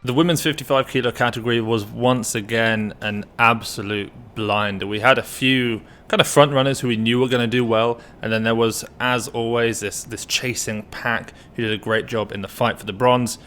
The women's 55 kilo category was once again an absolute blinder. We had a few kind of front runners who we knew were going to do well, and then there was, as always, this chasing pack who did a great job in the fight for the bronze.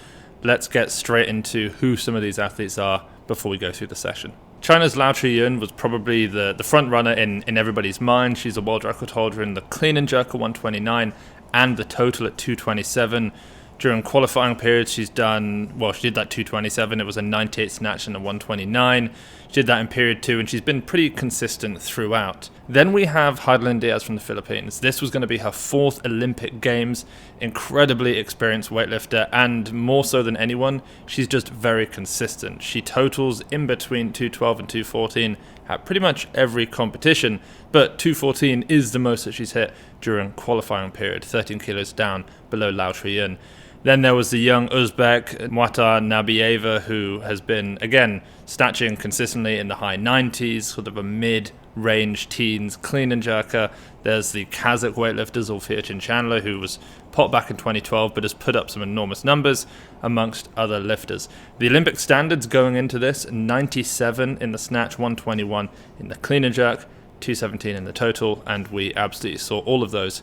Let's get straight into who some of these athletes are before we go through the session. China's Lao Yun was probably the front runner in everybody's mind. She's a world record holder in the clean and jerk at 129 and the total at 227. During qualifying periods, she did that 227. It was a 98 snatch and a 129. She did that in period 2, and she's been pretty consistent throughout. Then we have Heidelin Diaz from the Philippines. This was going to be her 4th Olympic Games. Incredibly experienced weightlifter, and more so than anyone, she's just very consistent. She totals in between 212 and 214 at pretty much every competition, but 214 is the most that she's hit during qualifying period, 13 kilos down below Lao Yun. Then there was the young Uzbek, Muata Nabieva, who has been, again, snatching consistently in the high 90s, sort of a mid-range teens clean and jerker. There's the Kazakh weightlifter, Zulfiya Chandler, who was popped back in 2012, but has put up some enormous numbers, amongst other lifters. The Olympic standards going into this, 97 in the snatch, 121 in the clean and jerk, 217 in the total, and we absolutely saw all of those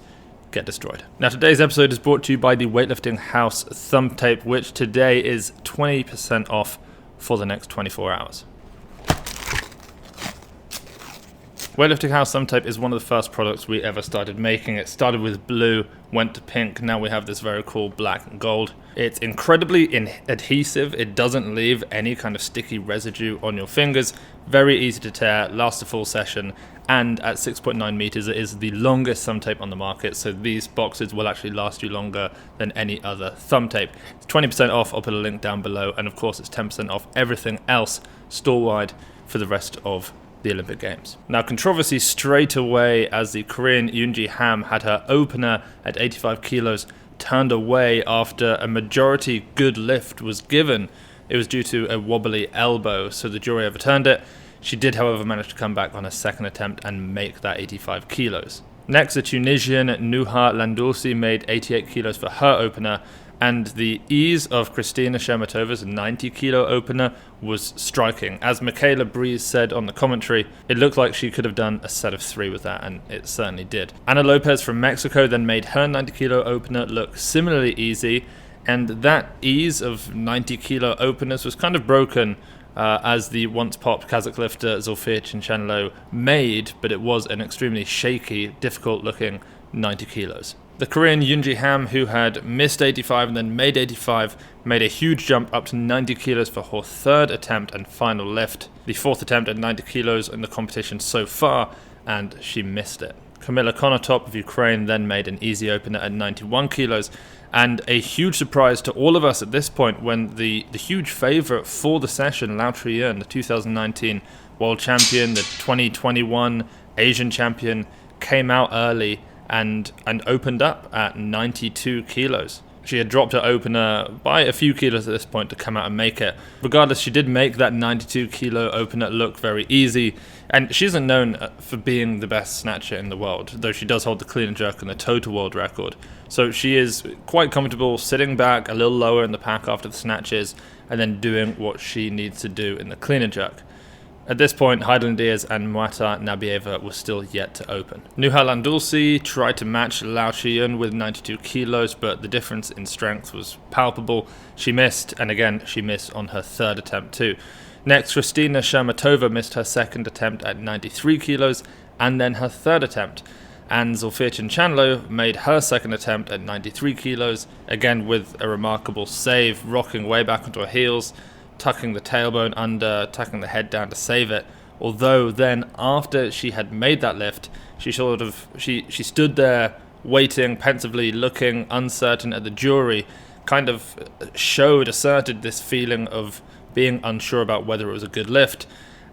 get destroyed. Now, today's episode is brought to you by the Weightlifting House thumb tape, which today is 20% off for the next 24 hours. Weightlifting House thumb tape is one of the first products we ever started making. It started with blue, went to pink, now we have this very cool black and gold. It's incredibly adhesive, it doesn't leave any kind of sticky residue on your fingers, very easy to tear, lasts a full session, and at 6.9 meters it is the longest thumb tape on the market, so these boxes will actually last you longer than any other thumb tape. It's 20% off, I'll put a link down below, and of course it's 10% off everything else store-wide for the rest of the Olympic Games. Now, controversy straight away as the Korean Yoonji Ham had her opener at 85 kilos turned away after a majority good lift was given. It was due to a wobbly elbow, so the jury overturned it. She did, however, manage to come back on a second attempt and make that 85 kilos. Next, the Tunisian Nuha Landulsi made 88 kilos for her opener, and the ease of Kristina Shermatova's 90 kilo opener was striking. As Michaela Breeze said on the commentary, it looked like she could have done a set of 3 with that, and it certainly did. Ana Lopez from Mexico then made her 90 kilo opener look similarly easy, and that ease of 90 kilo openers was kind of broken as the once popped Kazakh lifter Zulfiya Chandler made, but it was an extremely shaky, difficult looking 90 kilos. The Korean Yoonji Ham, who had missed 85 and then made 85, made a huge jump up to 90 kilos for her 3rd attempt and final lift. The 4th attempt at 90 kilos in the competition so far, and she missed it. Kamila Konotop of Ukraine then made an easy opener at 91 kilos, and a huge surprise to all of us at this point when the huge favourite for the session, Lao Yun, the 2019 world champion, the 2021 Asian champion, came out early and opened up at 92 kilos. She had dropped her opener by a few kilos at this point to come out and make it. Regardless, she did make that 92 kilo opener look very easy, and she isn't known for being the best snatcher in the world, though she does hold the clean and jerk and the total world record. So she is quite comfortable sitting back a little lower in the pack after the snatches and then doing what she needs to do in the clean and jerk. At this point, Heidelin Diaz and Muata Nabieva were still yet to open. Nuha Landulsi tried to match Lao Yun with 92 kilos, but the difference in strength was palpable. She missed, and again, she missed on her 3rd attempt too. Next, Kristina Shermatova missed her 2nd attempt at 93 kilos, and then her 3rd attempt. And Zulfiya Chandler made her 2nd attempt at 93 kilos, again with a remarkable save, rocking way back onto her heels, tucking the tailbone under, tucking the head down to save it. Although then, after she had made that lift, she stood there waiting, pensively looking, uncertain at the jury, kind of asserted this feeling of being unsure about whether it was a good lift,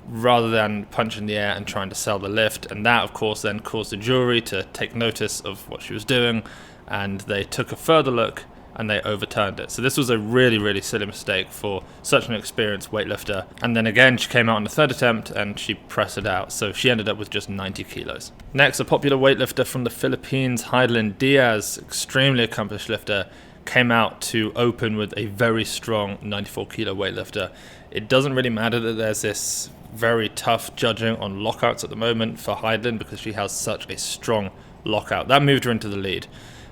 rather than punch in the air and trying to sell the lift. And that, of course, then caused the jury to take notice of what she was doing, and they took a further look and they overturned it. So this was a really, really silly mistake for such an experienced weightlifter. And then again, she came out on the 3rd attempt and she pressed it out. So she ended up with just 90 kilos. Next, a popular weightlifter from the Philippines, Heidelin Diaz, extremely accomplished lifter, came out to open with a very strong 94 kilo weightlifter. It doesn't really matter that there's this very tough judging on lockouts at the moment for Heidlin because she has such a strong lockout. That moved her into the lead.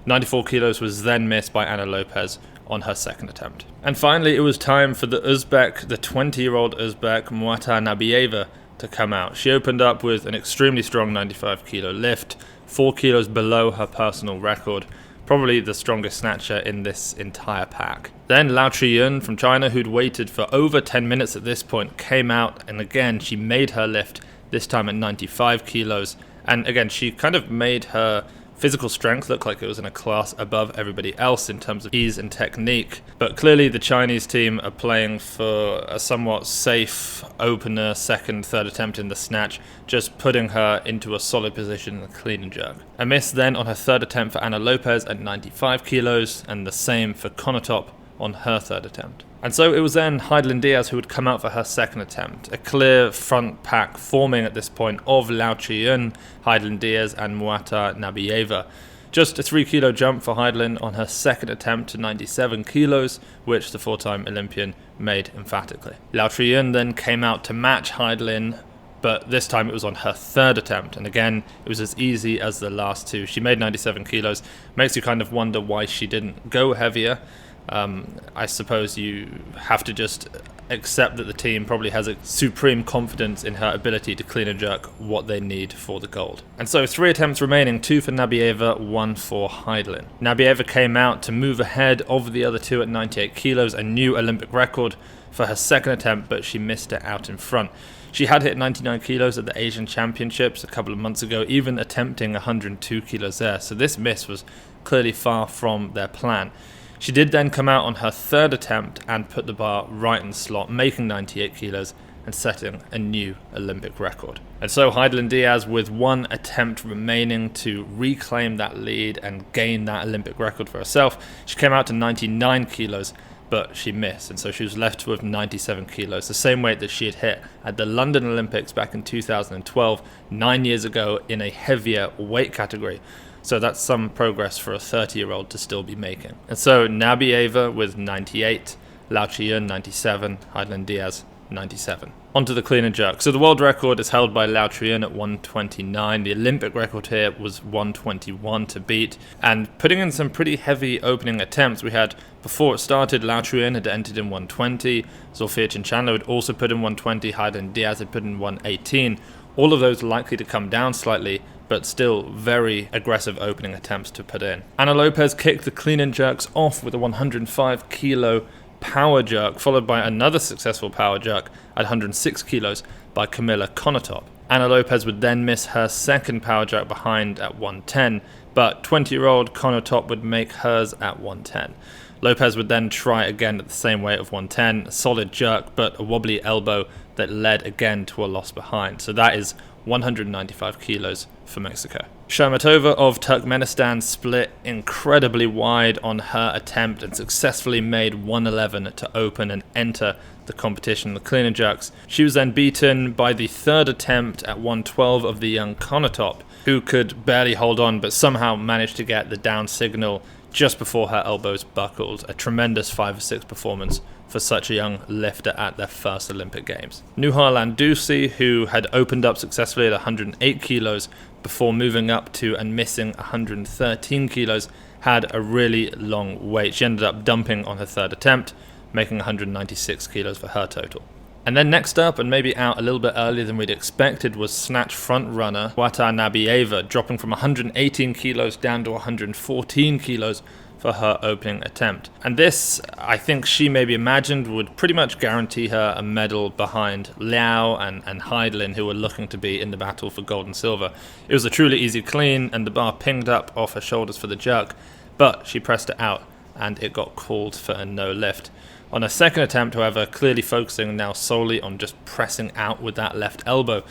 94 kilos was then missed by Ana Lopez on her second attempt. And finally, it was time for the 20-year-old Uzbek, Muata Nabieva, to come out. She opened up with an extremely strong 95 kilo lift, 4 kilos below her personal record, probably the strongest snatcher in this entire pack. Then Lao Triyun from China, who'd waited for over 10 minutes at this point, came out, and again she made her lift, this time at 95 kilos. And again, she kind of made her physical strength look like it was in a class above everybody else in terms of ease and technique. But clearly the Chinese team are playing for a somewhat safe opener, second, third attempt in the snatch, just putting her into a solid position in the clean and jerk. A miss then on her third attempt for Ana Lopez at 95 kilos, and the same for Konotop on her third attempt. And so it was then Heidlin Diaz who would come out for her second attempt. A clear front pack forming at this point of Lao Triyun, Heidlin Diaz and Muata Nabieva. Just a 3 kilo jump for Heidlin on her second attempt to 97 kilos, which the 4-time Olympian made emphatically. Lao Triyun then came out to match Heidlin, but this time it was on her third attempt, and again it was as easy as the last two. She made 97 kilos. Makes you kind of wonder why she didn't go heavier. I suppose you have to just accept that the team probably has a supreme confidence in her ability to clean and jerk what they need for the gold. And so 3 attempts remaining, 2 for Nabieva, 1 for Heidlin. Nabieva came out to move ahead of the other two at 98 kilos, a new Olympic record for her second attempt, but she missed it out in front. She had hit 99 kilos at the Asian Championships a couple of months ago, even attempting 102 kilos there, so this miss was clearly far from their plan. She did then come out on her third attempt and put the bar right in the slot, making 98 kilos and setting a new Olympic record. And so Heidlin Diaz, with 1 attempt remaining to reclaim that lead and gain that Olympic record for herself, she came out to 99 kilos, but she missed, and so she was left with 97 kilos, the same weight that she had hit at the London Olympics back in 2012, 9 years ago, in a heavier weight category. So that's some progress for a 30-year-old to still be making. And so Nabieva with 98, Lao Triyun 97, Heidlin Diaz 97. Onto the clean and jerk. So the world record is held by Lao Triyun at 129. The Olympic record here was 121 to beat. And putting in some pretty heavy opening attempts, we had, before it started, Lao Triyun had entered in 120. Zofia Chinchandler had also put in 120. Heidlin Diaz had put in 118. All of those likely to come down slightly, but still very aggressive opening attempts to put in. Ana Lopez kicked the clean and jerks off with a 105 kilo power jerk, followed by another successful power jerk at 106 kilos by Kamila Konotop. Ana Lopez would then miss her second power jerk behind at 110, but 20-year-old Konotop would make hers at 110. Lopez would then try again at the same weight of 110, a solid jerk, but a wobbly elbow that led again to a loss behind. So that is 195 kilos for Mexico. Shermatova of Turkmenistan split incredibly wide on her attempt and successfully made 111 to open and enter the competition, the clean and jerks. She was then beaten by the third attempt at 112 of the young Konotop, who could barely hold on but somehow managed to get the down signal just before her elbows buckled. A tremendous 5 or 6 performance for such a young lifter at their first Olympic Games. Nuha Landusi, who had opened up successfully at 108 kilos before moving up to and missing 113 kilos, had a really long wait. She ended up dumping on her third attempt, making 196 kilos for her total. And then next up, and maybe out a little bit earlier than we'd expected, was snatch front runner Muata Nabieva, dropping from 118 kilos down to 114 kilos for her opening attempt. And this, I think she maybe imagined, would pretty much guarantee her a medal behind Liao and Heidlin, who were looking to be in the battle for gold and silver. It was a truly easy clean, and the bar pinged up off her shoulders for the jerk, but she pressed it out, and it got called for a no lift. On her second attempt, however, clearly focusing now solely on just pressing out with that left elbow,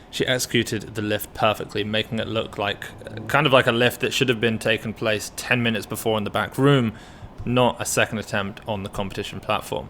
she executed the lift perfectly, making it look like kind of like a lift that should have been taken place 10 minutes before in the back room, not a second attempt on the competition platform.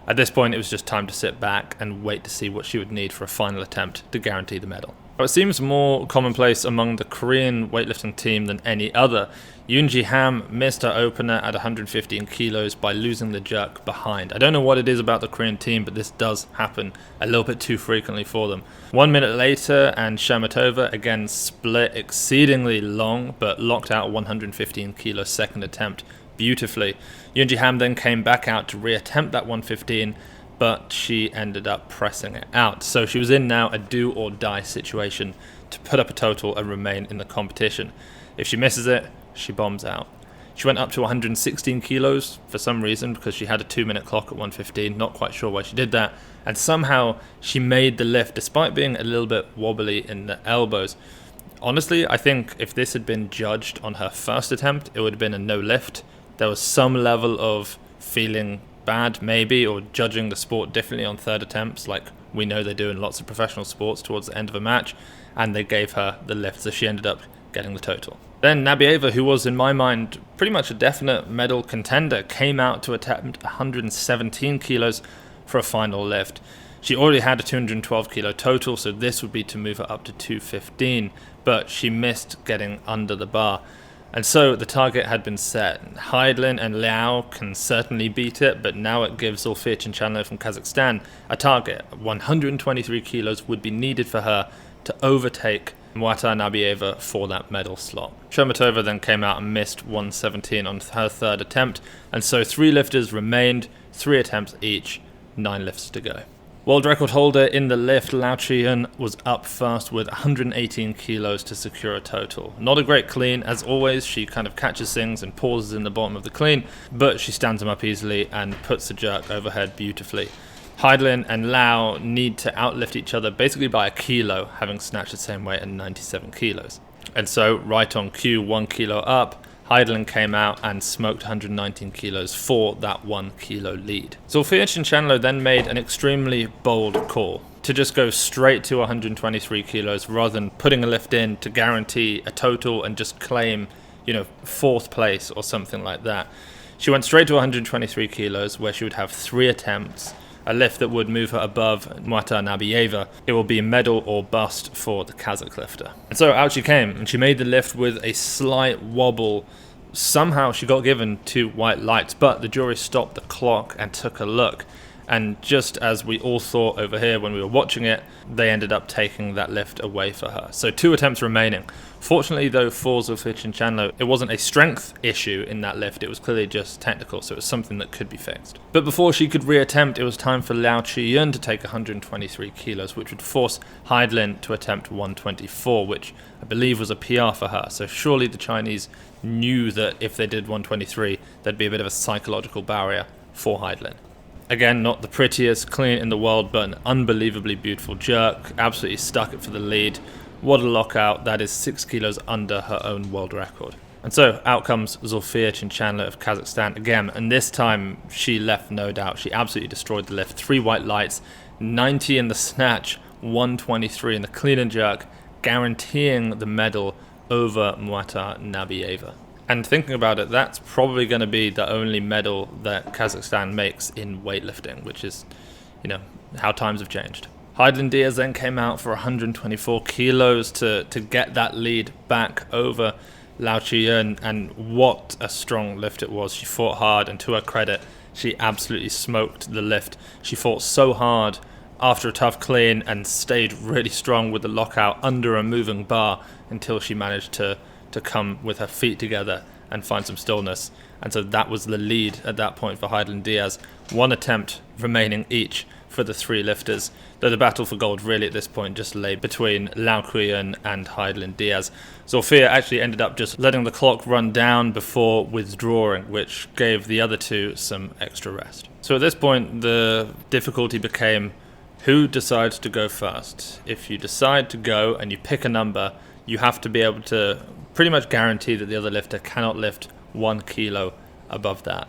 At this point, it was just time to sit back and wait to see what she would need for a final attempt to guarantee the medal. It seems more commonplace among the Korean weightlifting team than any other. Yoonji Ham missed her opener at 115 kilos by losing the jerk behind. I don't know what it is about the Korean team, but this does happen a little bit too frequently for them. 1 minute later, and Shamatova again split exceedingly long, but locked out 115 kilo second attempt beautifully. Yoonji Ham then came back out to reattempt that 115, but she ended up pressing it out. So she was in now a do or die situation to put up a total and remain in the competition. If she misses it, she bombs out. She went up to 116 kilos for some reason because she had a 2-minute clock at 115, not quite sure why she did that, and somehow she made the lift despite being a little bit wobbly in the elbows. Honestly, I think if this had been judged on her first attempt, it would have been a no lift. There was some level of feeling bad maybe, or judging the sport differently on third attempts, like we know they do in lots of professional sports towards the end of a match, and they gave her the lift, so she ended up getting the total. Then Nabieva, who was in my mind pretty much a definite medal contender, came out to attempt 117 kilos for a final lift. She already had a 212 kilo total, so this would be to move her up to 215, but she missed getting under the bar. And so the target had been set. Heidlin and Liao can certainly beat it, but now it gives Zulfiya Chinchanlo from Kazakhstan a target. 123 kilos would be needed for her to overtake Muata Nabieva for that medal slot. Shomatova then came out and missed 117 on her third attempt, and so 3 lifters remained, 3 attempts each, 9 lifts to go. World record holder in the lift, Lao Chiyun, was up first with 118 kilos to secure a total. Not a great clean, as always. She kind of catches things and pauses in the bottom of the clean, but she stands them up easily and puts the jerk overhead beautifully. Heidlin and Lau need to outlift each other basically by a kilo, having snatched the same weight at 97 kilos. And so, right on cue, 1 kilo up, Heidlin came out and smoked 119 kilos for that 1 kilo lead. Zulfiya Chinchanlo then made an extremely bold call to just go straight to 123 kilos rather than putting a lift in to guarantee a total and just claim, 4th place or something like that. She went straight to 123 kilos where she would have 3 attempts, a lift that would move her above Muata Nabieva. It will be medal or bust for the Kazakh lifter. And so out she came, and she made the lift with a slight wobble. Somehow she got given 2 white lights, but the jury stopped the clock and took a look. And just as we all thought over here when we were watching it, they ended up taking that lift away for her. So 2 attempts remaining. Fortunately, though, for Zulfiya Chinchanlo, it wasn't a strength issue in that lift. It was clearly just technical, so it was something that could be fixed. But before she could reattempt, it was time for Lao Chiyun to take 123 kilos, which would force Heidlin to attempt 124, which I believe was a PR for her. So surely the Chinese knew that if they did 123, there'd be a bit of a psychological barrier for Heidlin. Again, not the prettiest clean in the world, but an unbelievably beautiful jerk. Absolutely stuck it for the lead. What a lockout. That is 6 kilos under her own world record. And so out comes Zulfiya Chinchanlo of Kazakhstan again, and this time she left no doubt. She absolutely destroyed the lift. 3 white lights, 90 in the snatch, 123 in the clean and jerk, guaranteeing the medal over Muata Nabieva. And thinking about it, that's probably going to be the only medal that Kazakhstan makes in weightlifting, which is, how times have changed. Heidlin Diaz then came out for 124 kilos to get that lead back over Lao Chiyun, and what a strong lift it was. She fought hard, and to her credit, she absolutely smoked the lift. She fought so hard after a tough clean and stayed really strong with the lockout under a moving bar until she managed to come with her feet together and find some stillness. And so that was the lead at that point for Heidlin Diaz. 1 attempt remaining each for the 3 lifters, though the battle for gold really at this point just lay between Lao Chiyun and Heidlin Diaz. Zulfiya actually ended up just letting the clock run down before withdrawing, which gave the other 2 some extra rest. So at this point the difficulty became who decides to go first. If you decide to go and you pick a number, you have to be able to pretty much guarantee that the other lifter cannot lift 1 kilo above that.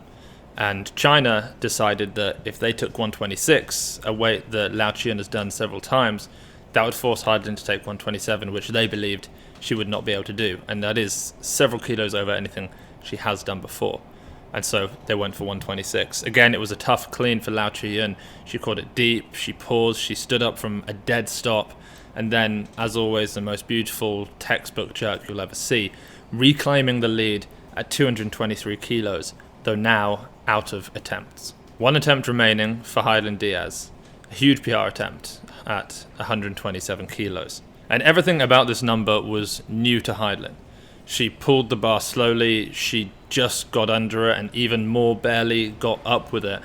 And China decided that if they took 126, a weight that Lao Chiyun has done several times, that would force Heidlin to take 127, which they believed she would not be able to do. And that is several kilos over anything she has done before. And so they went for 126. Again, it was a tough clean for Lao Chiyun. She caught it deep, she paused, she stood up from a dead stop, And then, as always, the most beautiful textbook jerk you'll ever see, reclaiming the lead at 223 kilos, though now out of attempts. One attempt remaining for Heidelin Diaz, a huge PR attempt at 127 kilos. And everything about this number was new to Heidelin. She pulled the bar slowly, she just got under it, and even more barely got up with it.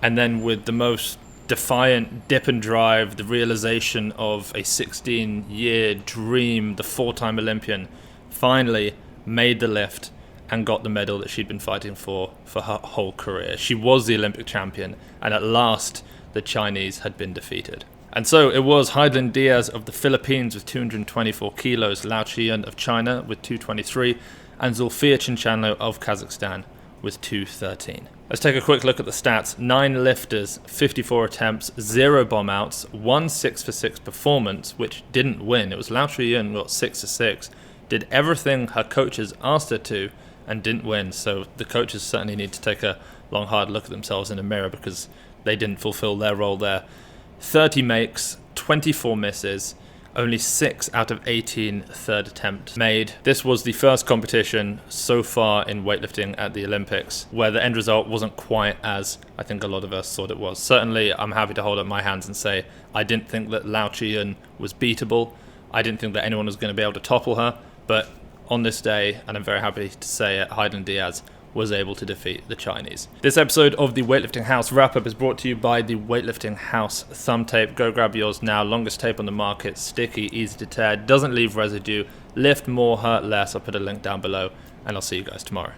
And then with the most defiant dip and drive, the realization of a 16-year dream, the 4-time Olympian finally made the lift and got the medal that she'd been fighting for her whole career. She was the Olympic champion, and at last the Chinese had been defeated. And so it was Heidelin Diaz of the Philippines with 224 kilos, Lao Chiyan of China with 223, and Zulfiya Chinchanlo of Kazakhstan with 213. Let's take a quick look at the stats. 9 lifters, 54 attempts, 0 bomb outs, 1 6-for-6 performance, which didn't win. It was Lao Chiyan got 6-for-6, did everything her coaches asked her to, and didn't win. So the coaches certainly need to take a long, hard look at themselves in a mirror because they didn't fulfill their role there. 30 makes, 24 misses, only 6 out of 18 third attempts made. This was the first competition so far in weightlifting at the Olympics where the end result wasn't quite as I think a lot of us thought it was. Certainly, I'm happy to hold up my hands and say I didn't think that Lao Chiyan was beatable. I didn't think that anyone was going to be able to topple her, but on this day, and I'm very happy to say it, Heidelin Diaz was able to defeat the Chinese. This episode of the Weightlifting House wrap-up is brought to you by the Weightlifting House thumb tape. Go grab yours now. Longest tape on the market, sticky, easy to tear, doesn't leave residue. Lift more, hurt less. I'll put a link down below, and I'll see you guys tomorrow.